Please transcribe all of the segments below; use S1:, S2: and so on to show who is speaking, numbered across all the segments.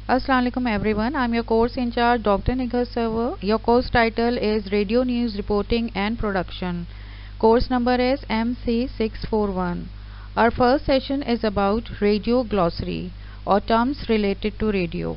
S1: Assalamu alaikum everyone. I'm your course in charge Dr. Nigar Server. Your course title is Radio News Reporting and Production. Course number is MC641. Our first session is about radio glossary or terms related to radio.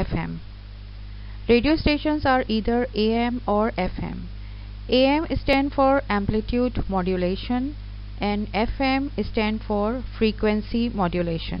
S1: FM. Radio stations are either AM or FM. AM stand for amplitude modulation and FM stand for frequency modulation.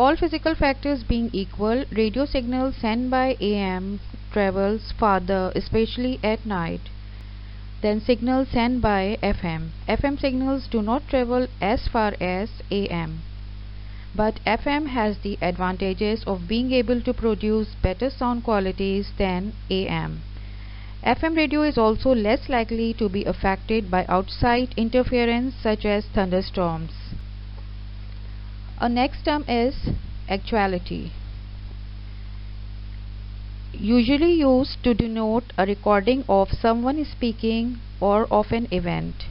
S1: All physical factors being equal, radio signal sent by AM travels farther, especially at night, than signals sent by FM. FM signals do not travel as far as AM, but FM has the advantages of being able to produce better sound qualities than AM. FM radio is also less likely to be affected by outside interference such as thunderstorms. Our next term is actuality. Usually used to denote a recording of someone speaking or of an event.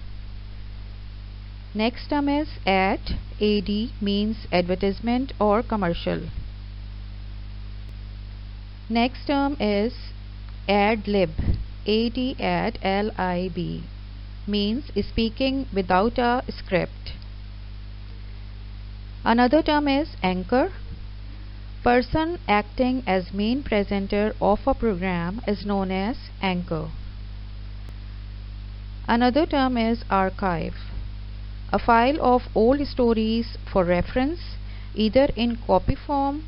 S1: Next term is ad. AD means advertisement or commercial. Next term is ad lib. Ad LIB means speaking without a script. Another term is anchor. Person acting as main presenter of a program is known as anchor. Another term is archive. A file of old stories for reference, either in copy form,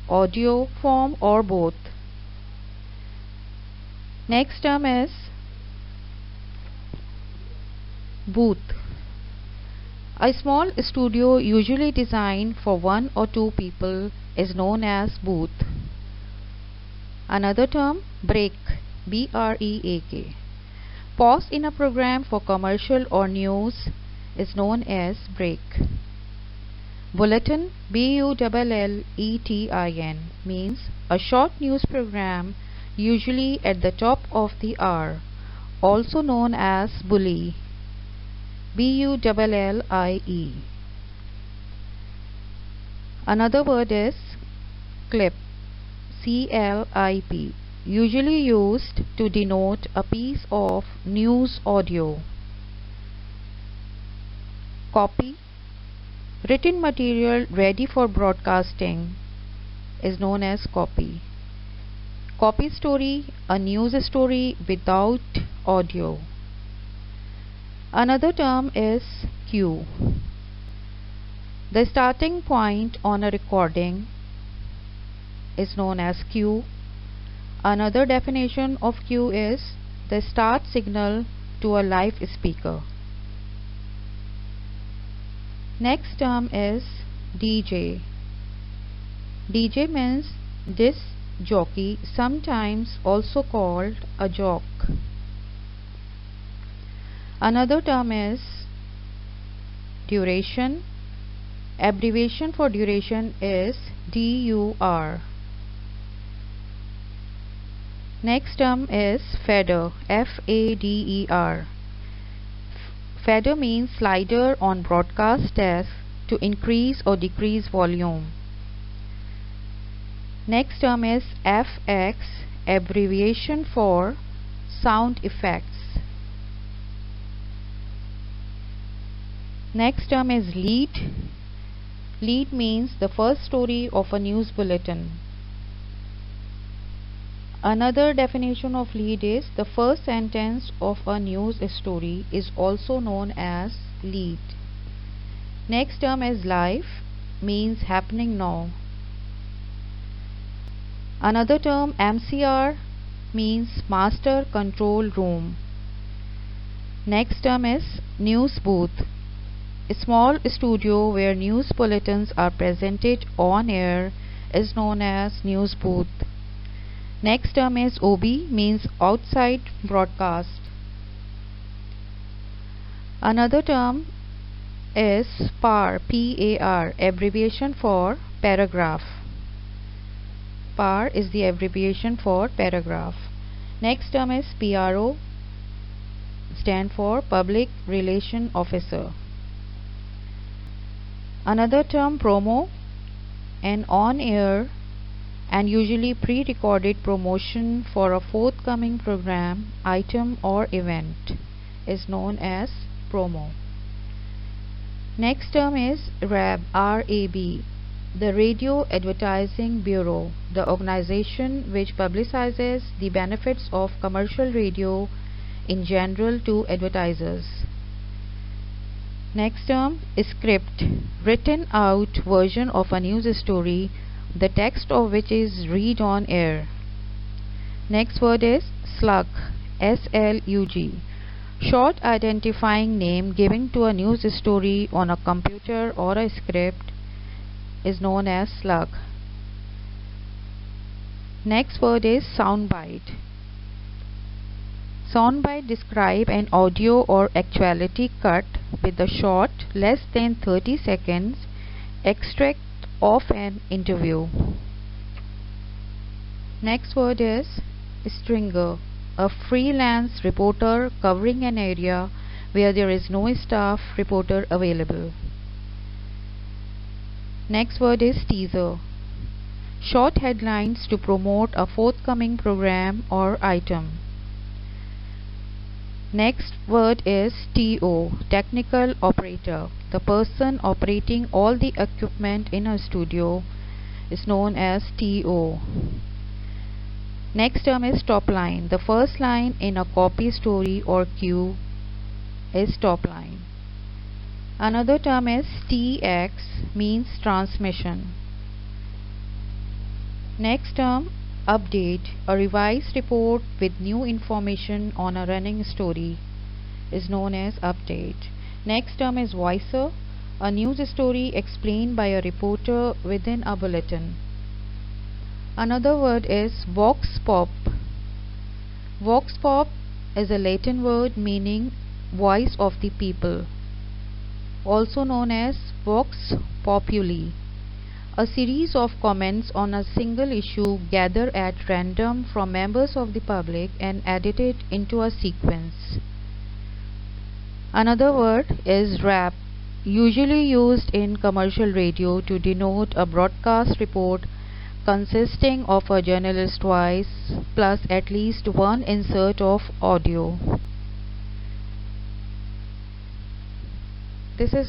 S1: audio form, or both. Next term is booth. A small studio usually designed for one or two people is known as booth. Another term, break. BREAK. Pause in a program for commercial or news is known as break. Bulletin. BULLETIN means a short news program usually at the top of the hour, also known as bully. BULLIE. Another word is clip. CLIP, usually used to denote a piece of news audio. Copy. Written material ready for broadcasting is known as copy. Copy story, a news story without audio. Another term is cue. The starting point on a recording is known as cue. Another definition of cue is the start signal to a live speaker. Next term is DJ. DJ means disc jockey, sometimes also called a jock. Another term is duration. Abbreviation for duration is DUR. Next term is fader. FADER. Fader means slider on broadcast desk to increase or decrease volume. Next term is FX, abbreviation for sound effects. Next term is lead. Lead means the first story of a news bulletin. Another definition of lead is the first sentence of a news story is also known as lead. Next term is live, means happening now. Another term, MCR, means master control room. Next term is news booth. A small studio where news bulletins are presented on air is known as news booth. Next term is OB, means outside broadcast. Another term is PAR, P-A-R, abbreviation for paragraph. PAR is the abbreviation for paragraph. Next term is PRO, stand for Public Relation Officer. Another term promo, an on-air and usually pre-recorded promotion for a forthcoming program, item or event is known as promo. Next term is RAB, R-A-B, the Radio Advertising Bureau, the organization which publicizes the benefits of commercial radio in general to advertisers. Next term is script, written out version of a news story, the text of which is read on air. Next word is slug, S-L-U-G, short identifying name given to a news story on a computer or a script is known as slug. Next word is soundbite. Soundbite describe an audio or actuality cut with a short, less than 30 seconds extract of an interview. Next word is stringer, a freelance reporter covering an area where there is no staff reporter available. Next word is teaser, short headlines to promote a forthcoming program or item. Next word is TO, technical operator, the person operating all the equipment in a studio is known as TO. Next term is top line, the first line in a copy story or cue is top line. Another term is TX, means transmission. Next term update, a revised report with new information on a running story is known as update. Next term is voicer, a news story explained by a reporter within a bulletin. Another word is vox pop. Vox pop is a Latin word meaning voice of the people, also known as vox populi, a series of comments on a single issue gathered at random from members of the public and edited into a sequence. Another word is rap, usually used in commercial radio to denote a broadcast report consisting of a journalist's voice plus at least one insert of audio. This is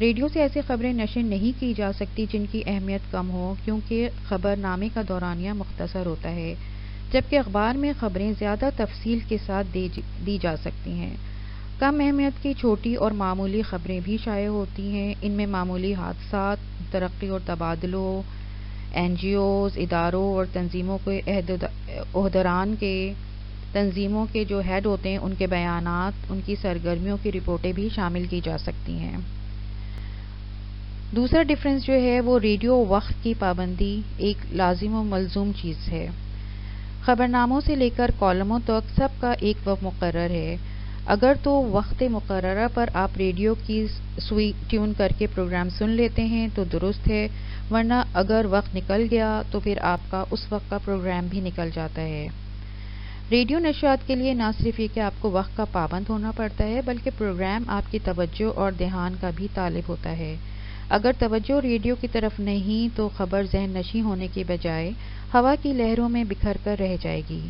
S1: radio سے ایسی خبریں نشر نہیں کی جا سکتی جن کی اہمیت کم ہو، کیونکہ خبر نامے کا دورانیہ مختصر ہوتا ہے، جبکہ اخبار میں خبریں زیادہ تفصیل کے ساتھ دی جا سکتی ہیں۔ کم اہمیت کی چھوٹی اور معمولی خبریں بھی شائع ہوتی ہیں۔ ان میں معمولی حادثات، ترقی اور تبادلوں، این جی اوز، اداروں اور تنظیموں کے عہدیداران کے تنظیموں کے جو ہیڈ ہوتے ہیں ان کے بیانات، ان کی سرگرمیوں کی رپورٹیں بھی شامل کی جا سکتی ہیں۔ دوسرا ڈفرینس جو ہے وہ ریڈیو وقت کی پابندی ایک لازم و ملزوم چیز ہے۔ خبرناموں سے لے کر کالموں تک سب کا ایک وقت مقرر ہے۔ اگر تو وقت مقررہ پر آپ ریڈیو کی سوئی ٹیون کر کے پروگرام سن لیتے ہیں تو درست ہے، ورنہ اگر وقت نکل گیا تو پھر آپ کا اس وقت کا پروگرام بھی نکل جاتا ہے۔ ریڈیو نشریات کے لیے نہ صرف یہ کہ آپ کو وقت کا پابند ہونا پڑتا ہے، بلکہ پروگرام آپ کی توجہ اور دھیان کا بھی طالب ہوتا ہے۔ اگر توجہ ریڈیو کی طرف نہیں تو خبر ذہن نشیں ہونے کے بجائے ہوا کی لہروں میں بکھر کر رہ جائے گی۔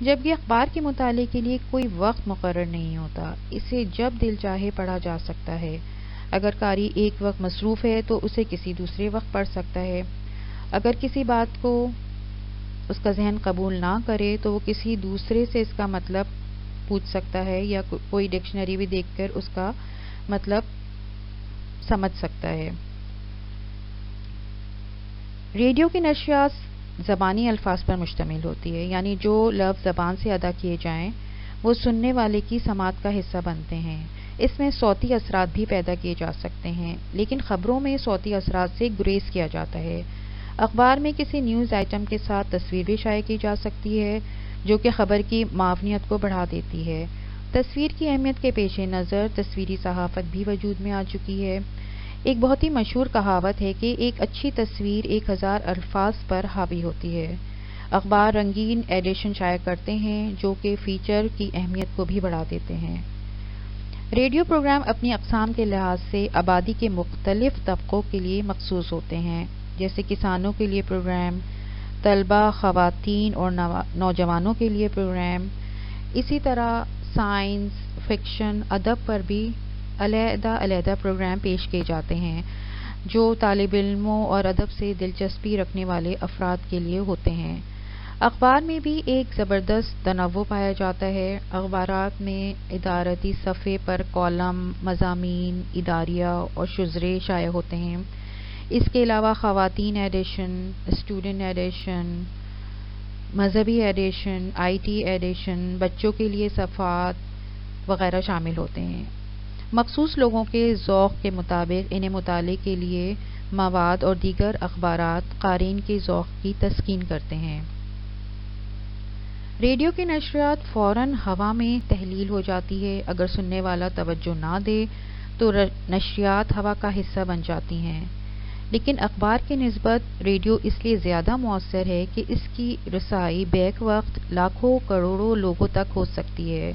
S1: جبکہ اخبار کے مطالعے کے لیے کوئی وقت مقرر نہیں ہوتا، اسے جب دل چاہے پڑھا جا سکتا ہے۔ اگر قاری ایک وقت مصروف ہے تو اسے کسی دوسرے وقت پڑھ سکتا ہے۔ اگر کسی بات کو اس کا ذہن قبول نہ کرے تو وہ کسی دوسرے سے اس کا مطلب پوچھ سکتا ہے یا کوئی ڈکشنری بھی دیکھ کر اس کا مطلب سمجھ سکتا ہے۔ ریڈیو کی نشریات زبانی الفاظ پر مشتمل ہوتی ہے، یعنی جو لفظ زبان سے ادا کیے جائیں وہ سننے والے کی سماعت کا حصہ بنتے ہیں۔ اس میں صوتی اثرات بھی پیدا کیے جا سکتے ہیں، لیکن خبروں میں صوتی اثرات سے گریز کیا جاتا ہے۔ اخبار میں کسی نیوز آئٹم کے ساتھ تصویر بھی شائع کی جا سکتی ہے، جو کہ خبر کی معاونیت کو بڑھا دیتی ہے۔ تصویر کی اہمیت کے پیش نظر تصویری صحافت بھی وجود میں آ چکی ہے۔ ایک بہت ہی مشہور کہاوت ہے کہ ایک اچھی تصویر 1000 الفاظ پر حاوی ہوتی ہے۔ اخبار رنگین ایڈیشن شائع کرتے ہیں جو کہ فیچر کی اہمیت کو بھی بڑھا دیتے ہیں۔ ریڈیو پروگرام اپنی اقسام کے لحاظ سے آبادی کے مختلف طبقوں کے لیے مخصوص ہوتے ہیں، جیسے کسانوں کے لیے پروگرام، طلباء، خواتین اور نوجوانوں کے لیے پروگرام۔ اسی طرح سائنس، فکشن، ادب پر بھی علیحدہ پروگرام پیش کیے جاتے ہیں جو طالب علموں اور ادب سے دلچسپی رکھنے والے افراد کے لیے ہوتے ہیں۔ اخبار میں بھی ایک زبردست تنوع پایا جاتا ہے۔ اخبارات میں ادارتی صفحے پر کالم، مضامین، اداریہ اور شزرے شائع ہوتے ہیں۔ اس کے علاوہ خواتین ایڈیشن، اسٹوڈنٹ ایڈیشن، مذہبی ایڈیشن، آئی ٹی ایڈیشن، بچوں کے لیے صفحات وغیرہ شامل ہوتے ہیں۔ مخصوص لوگوں کے ذوق کے مطابق انہیں مطالعے کے لیے مواد اور دیگر اخبارات قارئین کے ذوق کی تسکین کرتے ہیں۔ ریڈیو کی نشریات فوراً ہوا میں تحلیل ہو جاتی ہے۔ اگر سننے والا توجہ نہ دے تو نشریات ہوا کا حصہ بن جاتی ہیں، لیکن اخبار کی نسبت ریڈیو اس لیے زیادہ مؤثر ہے کہ اس کی رسائی بیک وقت لاکھوں کروڑوں لوگوں تک ہو سکتی ہے۔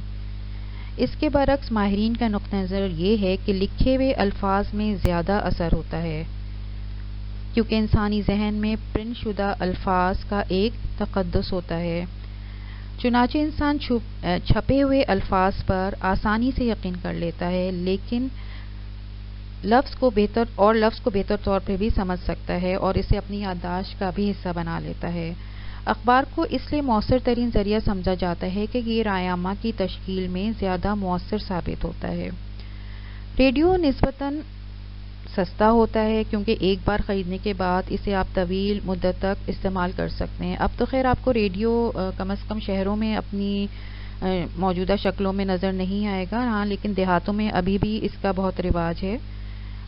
S1: اس کے برعکس ماہرین کا نقطہ نظر یہ ہے کہ لکھے ہوئے الفاظ میں زیادہ اثر ہوتا ہے، کیونکہ انسانی ذہن میں پرنٹ شدہ الفاظ کا ایک تقدس ہوتا ہے۔ چنانچہ انسان چھپے ہوئے الفاظ پر آسانی سے یقین کر لیتا ہے، لیکن لفظ کو بہتر طور پہ بھی سمجھ سکتا ہے اور اسے اپنی یادداشت کا بھی حصہ بنا لیتا ہے۔ اخبار کو اس لیے مؤثر ترین ذریعہ سمجھا جاتا ہے کہ یہ رائے عامہ کی تشکیل میں زیادہ مؤثر ثابت ہوتا ہے۔ ریڈیو نسبتاً سستا ہوتا ہے کیونکہ ایک بار خریدنے کے بعد اسے آپ طویل مدت تک استعمال کر سکتے ہیں۔ اب تو خیر آپ کو ریڈیو کم از کم شہروں میں اپنی موجودہ شکلوں میں نظر نہیں آئے گا، ہاں لیکن دیہاتوں میں ابھی بھی اس کا بہت رواج ہے۔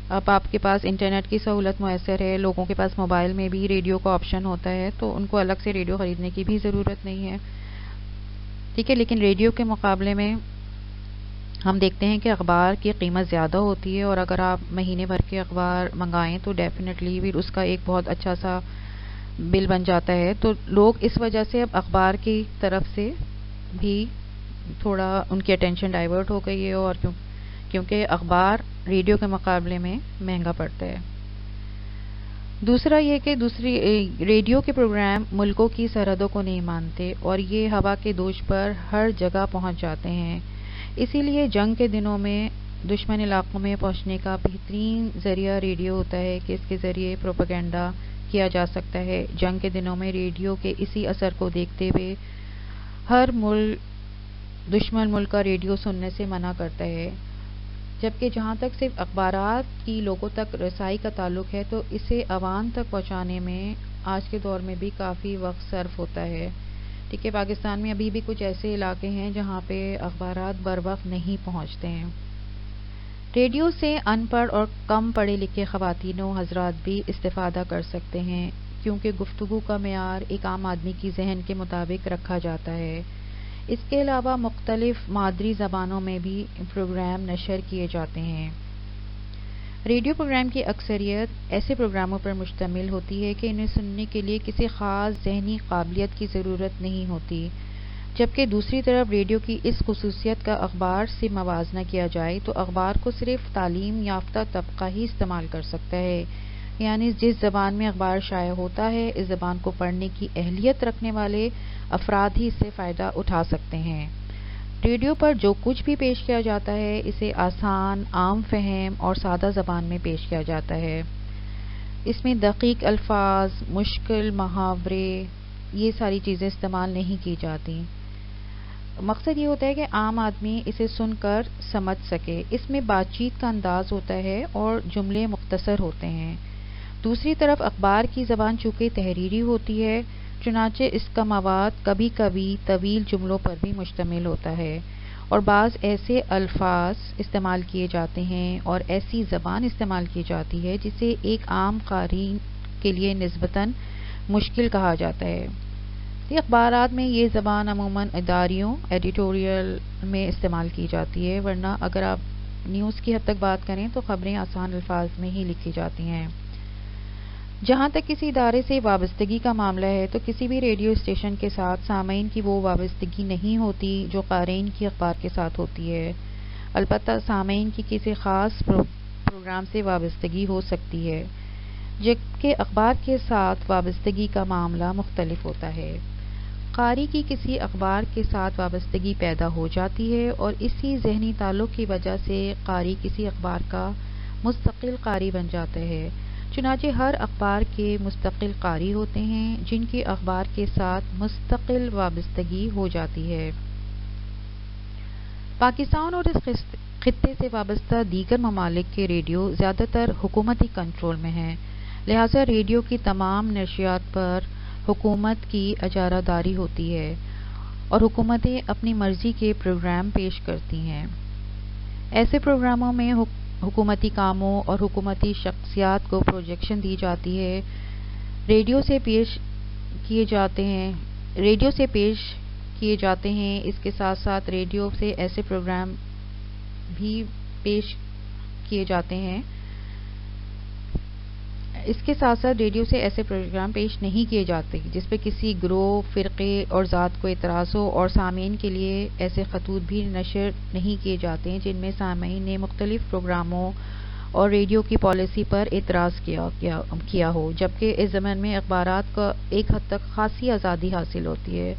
S1: اب آپ کے پاس انٹرنیٹ کی سہولت میسر ہے، لوگوں کے پاس موبائل میں بھی ریڈیو کا آپشن ہوتا ہے، تو ان کو الگ سے ریڈیو خریدنے کی بھی ضرورت نہیں ہے، ٹھیک ہے۔ لیکن ریڈیو کے مقابلے میں ہم دیکھتے ہیں کہ اخبار کی قیمت زیادہ ہوتی ہے، اور اگر آپ مہینے بھر کے اخبار منگائیں تو ڈیفینیٹلی پھر اس کا ایک بہت اچھا سا بل بن جاتا ہے۔ تو لوگ اس وجہ سے اب اخبار کی طرف سے بھی تھوڑا ان کی اٹینشن ڈائیورٹ ہو گئی ہے، اور کیونکہ اخبار ریڈیو کے مقابلے میں مہنگا پڑتا ہے۔ دوسرا یہ کہ ریڈیو کے پروگرام ملکوں کی سرحدوں کو نہیں مانتے اور یہ ہوا کے دوش پر ہر جگہ پہنچ جاتے ہیں۔ اسی لیے جنگ کے دنوں میں دشمن علاقوں میں پہنچنے کا بہترین ذریعہ ریڈیو ہوتا ہے کہ اس کے ذریعے پروپیگنڈا کیا جا سکتا ہے۔ جنگ کے دنوں میں ریڈیو کے اسی اثر کو دیکھتے ہوئے ہر دشمن ملک کا ریڈیو سننے سے منع کرتا ہے، جبکہ جہاں تک صرف اخبارات کی لوگوں تک رسائی کا تعلق ہے تو اسے عوام تک پہنچانے میں آج کے دور میں بھی کافی وقت صرف ہوتا ہے۔ ٹھیک ہے، پاکستان میں ابھی بھی کچھ ایسے علاقے ہیں جہاں پہ اخبارات بر وقت نہیں پہنچتے ہیں۔ ریڈیو سے ان پڑھ اور کم پڑھے لکھے خواتین و حضرات بھی استفادہ کر سکتے ہیں، کیونکہ گفتگو کا معیار ایک عام آدمی کی ذہن کے مطابق رکھا جاتا ہے۔ اس کے علاوہ مختلف مادری زبانوں میں بھی پروگرام نشر کیے جاتے ہیں۔ ریڈیو پروگرام کی اکثریت ایسے پروگراموں پر مشتمل ہوتی ہے کہ انہیں سننے کے لیے کسی خاص ذہنی قابلیت کی ضرورت نہیں ہوتی، جبکہ دوسری طرف ریڈیو کی اس خصوصیت کا اخبار سے موازنہ کیا جائے تو اخبار کو صرف تعلیم یافتہ طبقہ ہی استعمال کر سکتا ہے، یعنی جس زبان میں اخبار شائع ہوتا ہے اس زبان کو پڑھنے کی اہلیت رکھنے والے افراد ہی اس سے فائدہ اٹھا سکتے ہیں۔ ریڈیو پر جو کچھ بھی پیش کیا جاتا ہے اسے آسان، عام فہم اور سادہ زبان میں پیش کیا جاتا ہے۔ اس میں دقیق الفاظ، مشکل محاورے، یہ ساری چیزیں استعمال نہیں کی جاتی۔ مقصد یہ ہوتا ہے کہ عام آدمی اسے سن کر سمجھ سکے۔ اس میں بات چیت کا انداز ہوتا ہے اور جملے مختصر ہوتے ہیں۔ دوسری طرف اخبار کی زبان چونکہ تحریری ہوتی ہے، چنانچہ اس کا مواد کبھی کبھی طویل جملوں پر بھی مشتمل ہوتا ہے اور بعض ایسے الفاظ استعمال کیے جاتے ہیں اور ایسی زبان استعمال کی جاتی ہے جسے ایک عام قاری کے لیے نسبتاً مشکل کہا جاتا ہے۔ اخبارات میں یہ زبان عموماً اداریوں ایڈیٹوریل میں استعمال کی جاتی ہے، ورنہ اگر آپ نیوز کی حد تک بات کریں تو خبریں آسان الفاظ میں ہی لکھی جاتی ہیں۔ جہاں تک کسی ادارے سے وابستگی کا معاملہ ہے تو کسی بھی ریڈیو اسٹیشن کے ساتھ سامعین کی وہ وابستگی نہیں ہوتی جو قارئین کی اخبار کے ساتھ ہوتی ہے، البتہ سامعین کی کسی خاص پروگرام سے وابستگی ہو سکتی ہے، جبکہ اخبار کے ساتھ وابستگی کا معاملہ مختلف ہوتا ہے۔ قاری کی کسی اخبار کے ساتھ وابستگی پیدا ہو جاتی ہے اور اسی ذہنی تعلق کی وجہ سے قاری کسی اخبار کا مستقل قاری بن جاتا ہے۔ چنانچہ ہر اخبار کے مستقل قاری ہوتے ہیں جن کی اخبار کے ساتھ مستقل وابستگی ہو جاتی ہے۔ پاکستان اور اس خطے سے وابستہ دیگر ممالک کے ریڈیو زیادہ تر حکومتی کنٹرول میں ہیں، لہذا ریڈیو کی تمام نشریات پر حکومت کی اجارہ داری ہوتی ہے اور حکومتیں اپنی مرضی کے پروگرام پیش کرتی ہیں۔ ایسے پروگراموں میں حکومتی کاموں اور حکومتی شخصیات کو پروجیکشن دی جاتی ہے، ریڈیو سے پیش کیے جاتے ہیں۔ اس کے ساتھ ساتھ ریڈیو سے ایسے پروگرام بھی پیش کیے جاتے ہیں، اس کے ساتھ ساتھ ریڈیو سے ایسے پروگرام پیش نہیں کیے جاتے جس پہ کسی گروہ، فرقے اور ذات کو اعتراض ہو، اور سامعین کے لیے ایسے خطوط بھی نشر نہیں کیے جاتے ہیں جن میں سامعین نے مختلف پروگراموں اور ریڈیو کی پالیسی پر اعتراض کیا ہو، جبکہ اس ضمن میں اخبارات کو ایک حد تک خاصی آزادی حاصل ہوتی ہے،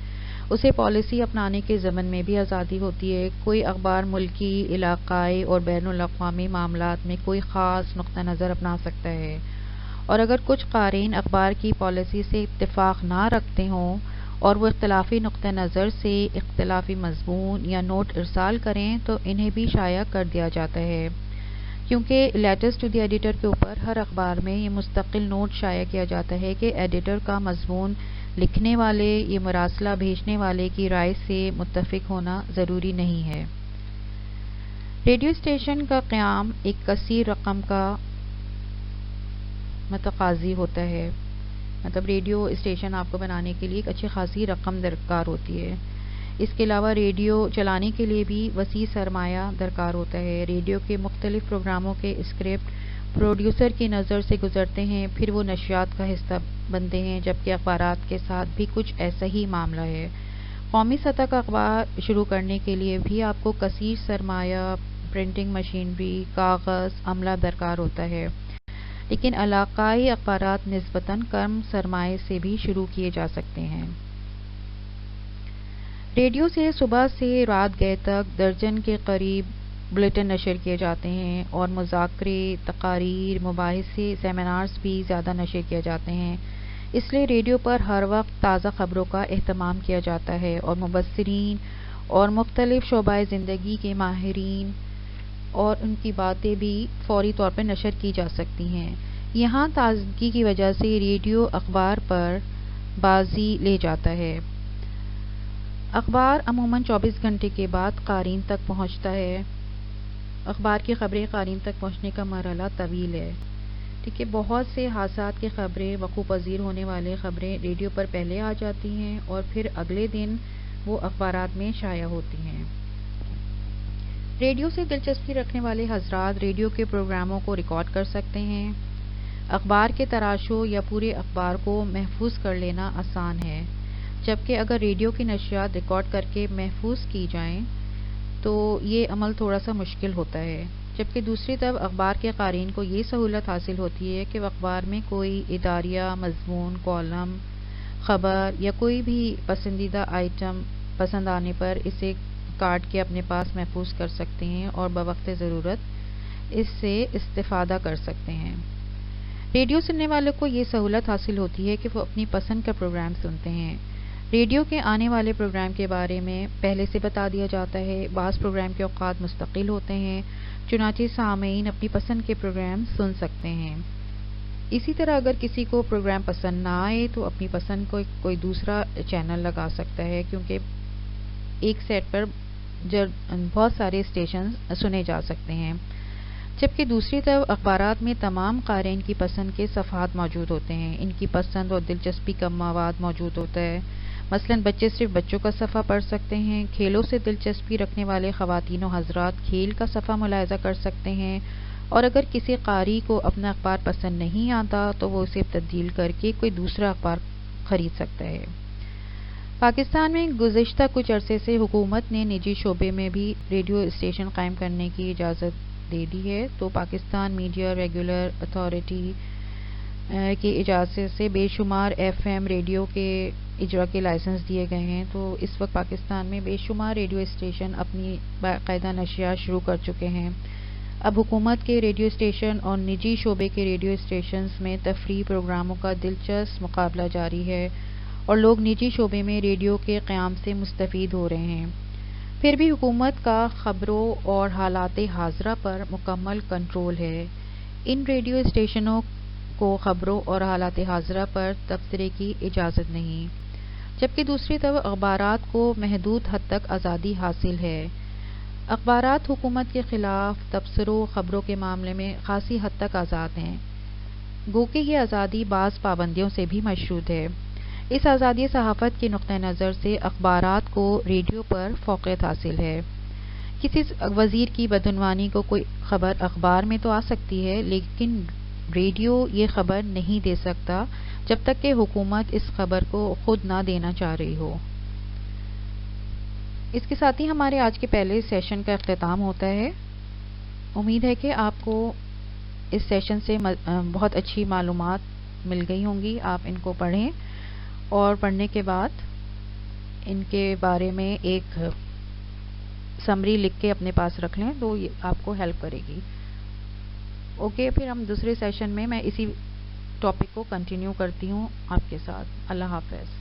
S1: اسے پالیسی اپنانے کے ضمن میں بھی آزادی ہوتی ہے۔ کوئی اخبار ملکی، علاقائی اور بین الاقوامی معاملات میں کوئی خاص نقطہ نظر اپنا سکتا ہے، اور اگر کچھ قارئین اخبار کی پالیسی سے اتفاق نہ رکھتے ہوں اور وہ اختلافی نقطہ نظر سے اختلافی مضمون یا نوٹ ارسال کریں تو انہیں بھی شائع کر دیا جاتا ہے، کیونکہ لیٹرز ٹو دی ایڈیٹر کے اوپر ہر اخبار میں یہ مستقل نوٹ شائع کیا جاتا ہے کہ ایڈیٹر کا مضمون لکھنے والے یا مراسلہ بھیجنے والے کی رائے سے متفق ہونا ضروری نہیں ہے۔ ریڈیو اسٹیشن کا قیام ایک کثیر رقم کا متقاضی ہوتا ہے، مطلب ریڈیو اسٹیشن آپ کو بنانے کے لیے ایک اچھی خاصی رقم درکار ہوتی ہے۔ اس کے علاوہ ریڈیو چلانے کے لیے بھی وسیع سرمایہ درکار ہوتا ہے۔ ریڈیو کے مختلف پروگراموں کے اسکرپٹ پروڈیوسر کی نظر سے گزرتے ہیں، پھر وہ نشریات کا حصہ بنتے ہیں، جبکہ اخبارات کے ساتھ بھی کچھ ایسا ہی معاملہ ہے۔ قومی سطح کا اخبار شروع کرنے کے لیے بھی آپ کو کثیر سرمایہ، پرنٹنگ مشینری، کاغذ، عملہ درکار ہوتا ہے، لیکن علاقائی اخبارات نسبتاً کم سرمایہ سے بھی شروع کیے جا سکتے ہیں۔ ریڈیو سے صبح سے رات گئے تک درجن کے قریب بلیٹن نشر کیے جاتے ہیں اور مذاکرے، تقاریر، مباحثے، سیمینارز بھی زیادہ نشر کیے جاتے ہیں۔ اس لیے ریڈیو پر ہر وقت تازہ خبروں کا اہتمام کیا جاتا ہے اور مبصرین اور مختلف شعبۂ زندگی کے ماہرین اور ان کی باتیں بھی فوری طور پر نشر کی جا سکتی ہیں۔ یہاں تازگی کی وجہ سے ریڈیو اخبار پر بازی لے جاتا ہے۔ اخبار عموماً 24 گھنٹے کے بعد قارئین تک پہنچتا ہے۔ اخبار کی خبریں قارئین تک پہنچنے کا مرحلہ طویل ہے۔ ٹھیک ہے، بہت سے حادثات کی خبریں، وقوع پذیر ہونے والے خبریں ریڈیو پر پہلے آ جاتی ہیں اور پھر اگلے دن وہ اخبارات میں شائع ہوتی ہیں۔ ریڈیو سے دلچسپی رکھنے والے حضرات ریڈیو کے پروگراموں کو ریکارڈ کر سکتے ہیں۔ اخبار کے تراشوں یا پورے اخبار کو محفوظ کر لینا آسان ہے، جبکہ اگر ریڈیو کی نشریات ریکارڈ کر کے محفوظ کی جائیں تو یہ عمل تھوڑا سا مشکل ہوتا ہے۔ جبکہ دوسری طرف اخبار کے قارئین کو یہ سہولت حاصل ہوتی ہے کہ وہ اخبار میں کوئی اداریہ مضمون، کالم، خبر یا کوئی بھی پسندیدہ آئٹم پسند آنے پر اسے کاٹ کے اپنے پاس محفوظ کر سکتے ہیں اور بوقت ضرورت اس سے استفادہ کر سکتے ہیں۔ ریڈیو سننے والوں کو یہ سہولت حاصل ہوتی ہے کہ وہ اپنی پسند کا پروگرام سنتے ہیں۔ ریڈیو کے آنے والے پروگرام کے بارے میں پہلے سے بتا دیا جاتا ہے۔ بعض پروگرام کے اوقات مستقل ہوتے ہیں، چنانچہ سامعین اپنی پسند کے پروگرام سن سکتے ہیں۔ اسی طرح اگر کسی کو پروگرام پسند نہ آئے تو اپنی پسند کو کوئی دوسرا چینل لگا سکتا ہے، کیونکہ ایک سیٹ پر بہت سارے اسٹیشن سنے جا سکتے ہیں۔ جبکہ دوسری طرف اخبارات میں تمام قارئین کی پسند کے صفحات موجود ہوتے ہیں، ان کی پسند اور دلچسپی کا مواد موجود ہوتا ہے۔ مثلاً بچے صرف بچوں کا صفحہ پڑھ سکتے ہیں، کھیلوں سے دلچسپی رکھنے والے خواتین و حضرات کھیل کا صفحہ ملاحظہ کر سکتے ہیں، اور اگر کسی قاری کو اپنا اخبار پسند نہیں آتا تو وہ اسے تبدیل کر کے کوئی دوسرا اخبار خرید سکتا ہے۔ پاکستان میں گزشتہ کچھ عرصے سے حکومت نے نجی شعبے میں بھی ریڈیو اسٹیشن قائم کرنے کی اجازت دے دی ہے، تو پاکستان میڈیا ریگولر اتھارٹی کی اجازت سے بے شمار ایف ایم ریڈیو کے اجرا کے لائسنس دیے گئے ہیں۔ تو اس وقت پاکستان میں بے شمار ریڈیو اسٹیشن اپنی باقاعدہ نشریات شروع کر چکے ہیں۔ اب حکومت کے ریڈیو اسٹیشن اور نجی شعبے کے ریڈیو اسٹیشنز میں تفریحی پروگراموں کا دلچسپ مقابلہ جاری ہے اور لوگ نجی شعبے میں ریڈیو کے قیام سے مستفید ہو رہے ہیں۔ پھر بھی حکومت کا خبروں اور حالات حاضرہ پر مکمل کنٹرول ہے۔ ان ریڈیو اسٹیشنوں کو خبروں اور حالات حاضرہ پر تبصرے کی اجازت نہیں، جبکہ دوسری طرف اخبارات کو محدود حد تک آزادی حاصل ہے۔ اخبارات حکومت کے خلاف تبصروں خبروں کے معاملے میں خاصی حد تک آزاد ہیں، گو کہ یہ آزادی بعض پابندیوں سے بھی مشروط ہے۔ اس آزادی صحافت کے نقطہ نظر سے اخبارات کو ریڈیو پر فوقیت حاصل ہے۔ کسی وزیر کی بدعنوانی کو کوئی خبر اخبار میں تو آ سکتی ہے، لیکن ریڈیو یہ خبر نہیں دے سکتا جب تک کہ حکومت اس خبر کو خود نہ دینا چاہ رہی ہو۔ اس کے ساتھ ہی ہمارے آج کے پہلے سیشن کا اختتام ہوتا ہے۔ امید ہے کہ آپ کو اس سیشن سے بہت اچھی معلومات مل گئی ہوں گی۔ آپ ان کو پڑھیں اور پڑھنے کے بعد ان کے بارے میں ایک سمری لکھ کے اپنے پاس رکھ لیں تو یہ آپ کو ہیلپ کرے گی۔ اوکے، پھر ہم دوسرے سیشن میں اسی ٹاپک کو کنٹینیو کرتی ہوں آپ کے ساتھ۔ اللہ حافظ۔